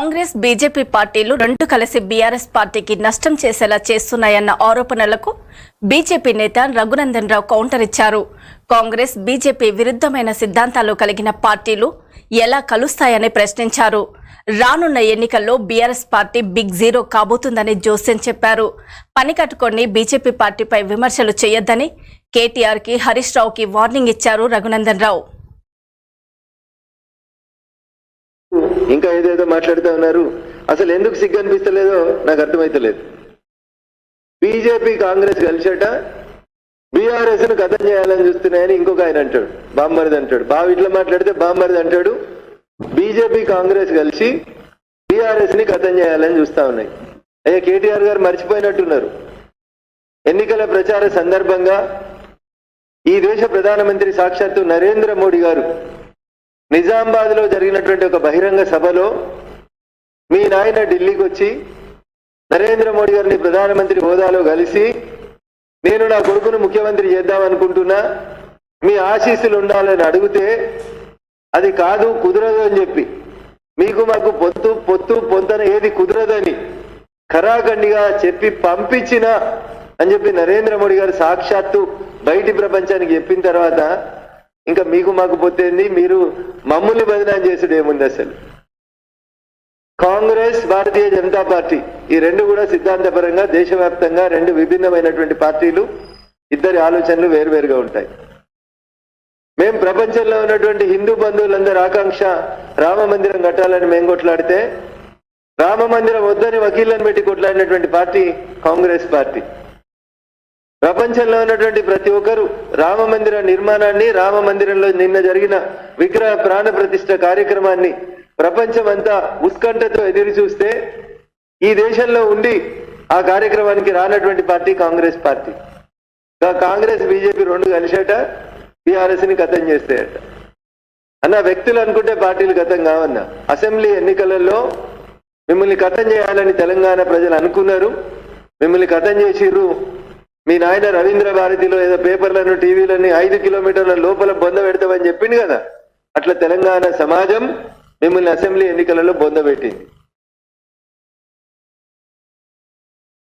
Congress BJP పార్టీలు రెండు కలిసి బీఆర్ఎస్ పార్టీకి నష్టం చేసేలా చేస్తున్నాయన్న ఆరోపణలకు బీజేపీ నేత రఘునందన్ రావు కౌంటర్ ఇచ్చారు. కాంగ్రెస్ బీజేపీ విరుద్ధమైన సిద్ధాంతాలు కలిగిన పార్టీలు ఎలా కలుస్తాయని ప్రశ్నించారు. రానున్న ఎన్నికల్లో బీఆర్ఎస్ పార్టీ బిగ్ జీరో కాబోతుందని జోస్యం చెప్పారు. పని కట్టుకొని బీజేపీ పార్టీపై విమర్శలు చేయొద్దని కేటీఆర్కి హరీష్ రావుకి వార్నింగ్ ఇచ్చారు రఘునందన్ రావు. ఇంకా ఏదేదో మాట్లాడుతూ ఉన్నారు. అసలు ఎందుకు సిగ్గు అనిపిస్తలేదో నాకు అర్థమైతలేదు. బీజేపీ కాంగ్రెస్ కలిసేట బీఆర్ఎస్ ను కథం చేయాలని చూస్తున్నాయని ఇంకొక ఆయన అంటాడు, బామ్మరిది అంటాడు. బావ ఇట్లా మాట్లాడితే బామ్మరిది అంటాడు. బీజేపీ కాంగ్రెస్ కలిసి బీఆర్ఎస్ ని కథం చేయాలని చూస్తా ఉన్నాయి. అయ్యా కేటీఆర్ గారు మర్చిపోయినట్టున్నారు. ఎన్నికల ప్రచార సందర్భంగా ఈ దేశ ప్రధానమంత్రి సాక్షాత్తు నరేంద్ర మోడీ గారు నిజామాబాద్ లో జరిగినటువంటి ఒక బహిరంగ సభలో మీ నాయన ఢిల్లీకి వచ్చి నరేంద్ర మోడీ గారిని ప్రధానమంత్రి హోదాలో కలిసి నేను నా కొడుకును ముఖ్యమంత్రి చేద్దామనుకుంటున్నా, మీ ఆశీస్సులు ఉండాలని అడిగితే అది కాదు, కుదరదు అని చెప్పి మీకు మాకు పొత్తు పొంతన ఏది కుదరదని ఖరాఖండిగా చెప్పి పంపించిన అని చెప్పి నరేంద్ర మోడీ గారు సాక్షాత్తు బయటి ప్రపంచానికి చెప్పిన తర్వాత ఇంకా మీకు మాకు పొత్తేంది, మీరు మమ్మల్ని బదనాం చేసుడు ఏముంది? అసలు కాంగ్రెస్ భారతీయ జనతా పార్టీ ఈ రెండు కూడా సిద్ధాంతపరంగా దేశవ్యాప్తంగా రెండు విభిన్నమైనటువంటి పార్టీలు. ఇద్దరి ఆలోచనలు వేరువేరుగా ఉంటాయి. మేము ప్రపంచంలో ఉన్నటువంటి హిందూ బంధువులందరి ఆకాంక్ష రామ మందిరం కట్టాలని మేము కొట్లాడితే రామ మందిరం వద్దని వకీళ్లను పెట్టి కొట్లాడినటువంటి పార్టీ కాంగ్రెస్ పార్టీ. ప్రపంచంలో ఉన్నటువంటి ప్రతి ఒక్కరు రామ మందిర నిర్మాణాన్ని, రామ మందిరంలో నిన్న జరిగిన విగ్రహ ప్రాణ ప్రతిష్ఠ కార్యక్రమాన్ని ప్రపంచం అంతా ఉత్కంఠతో ఎదురు చూస్తే ఈ దేశంలో ఉండి ఆ కార్యక్రమానికి రానటువంటి party Congress party. Congress BJP రెండు కలిసేట బీఆర్ఎస్ ని కథం చేస్తాయట అన్న. వ్యక్తులు అనుకుంటే పార్టీలు కథం కావన్నా. అసెంబ్లీ ఎన్నికలలో మిమ్మల్ని కథం చేయాలని తెలంగాణ ప్రజలు అనుకున్నారు, మిమ్మల్ని కథం చేసిర్రు. మీ నాయన రవీంద్ర భారతిలో ఏదో పేపర్లను టీవీలని 5 కిలోమీటర్ల లోపల బొంద పెడతామని చెప్పింది కదా, అట్లా తెలంగాణ సమాజం మిమ్మల్ని అసెంబ్లీ ఎన్నికలలో బొంద పెట్టింది.